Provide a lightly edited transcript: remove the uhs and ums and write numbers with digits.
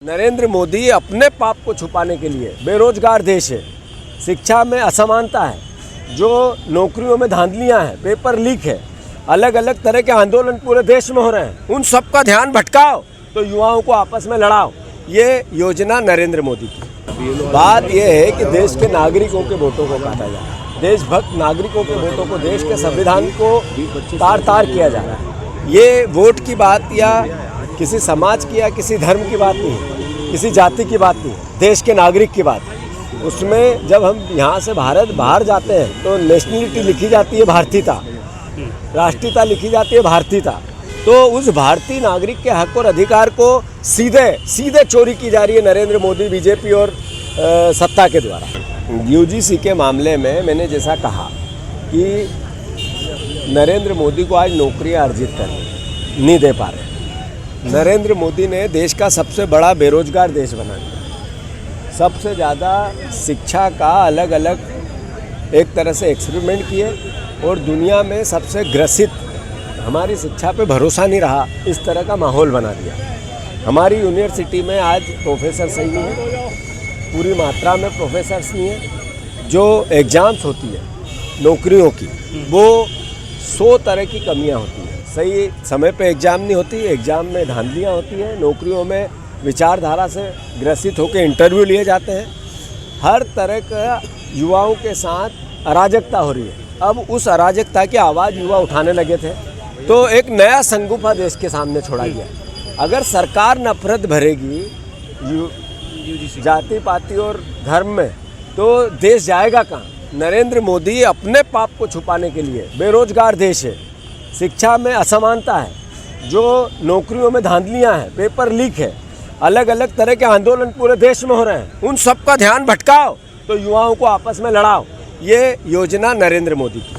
नरेंद्र मोदी अपने पाप को छुपाने के लिए बेरोजगार देश है, शिक्षा में असमानता है, जो नौकरियों में धांधलियां हैं, पेपर लीक है, अलग अलग तरह के आंदोलन पूरे देश में हो रहे हैं, उन सब का ध्यान भटकाओ तो युवाओं को आपस में लड़ाओ। ये योजना नरेंद्र मोदी की। बात यह है कि देश के नागरिकों के वोटों को काटा जा रहा है, देशभक्त नागरिकों के वोटों को, देश के संविधान को तार तार किया जा रहा है। ये वोट की बात या किसी समाज की या किसी धर्म की बात नहीं है, किसी जाति की बात नहीं है, देश के नागरिक की बात है। उसमें जब हम यहाँ से भारत बाहर जाते हैं तो नेशनलिटी लिखी जाती है भारतीयता, राष्ट्रीयता लिखी जाती है भारतीयता। तो उस भारतीय नागरिक के हक और अधिकार को सीधे सीधे चोरी की जा रही है नरेंद्र मोदी, बीजेपी और सत्ता के द्वारा। यूजीसी के मामले में मैंने जैसा कहा कि नरेंद्र मोदी को आज नौकरियां अर्जित करनी नहीं दे पा रहे। नरेंद्र मोदी ने देश का सबसे बड़ा बेरोजगार देश बना दिया, सबसे ज़्यादा शिक्षा का अलग अलग एक तरह से एक्सपेरिमेंट किए और दुनिया में सबसे ग्रसित, हमारी शिक्षा पे भरोसा नहीं रहा, इस तरह का माहौल बना दिया। हमारी यूनिवर्सिटी में आज प्रोफेसर सही नहीं है, पूरी मात्रा में प्रोफेसर्स नहीं है। जो एग्ज़ाम्स होती है नौकरियों की, वो 100 तरह की कमियां होती हैं। सही समय पे एग्ज़ाम नहीं होती, एग्ज़ाम में धांधलियां होती हैं, नौकरियों में विचारधारा से ग्रसित होकर इंटरव्यू लिए जाते हैं। हर तरह का युवाओं के साथ अराजकता हो रही है। अब उस अराजकता की आवाज़ युवा उठाने लगे थे तो एक नया संगुफा देश के सामने छोड़ा गया। अगर सरकार नफरत भरेगी जाति पाति और धर्म में तो देश जाएगा कहाँ। नरेंद्र मोदी अपने पाप को छुपाने के लिए, बेरोजगार देश है, शिक्षा में असमानता है, जो नौकरियों में धांधलियां हैं, पेपर लीक है, अलग अलग तरह के आंदोलन पूरे देश में हो रहे हैं, उन सब का ध्यान भटकाओ तो युवाओं को आपस में लड़ाओ। ये योजना नरेंद्र मोदी की।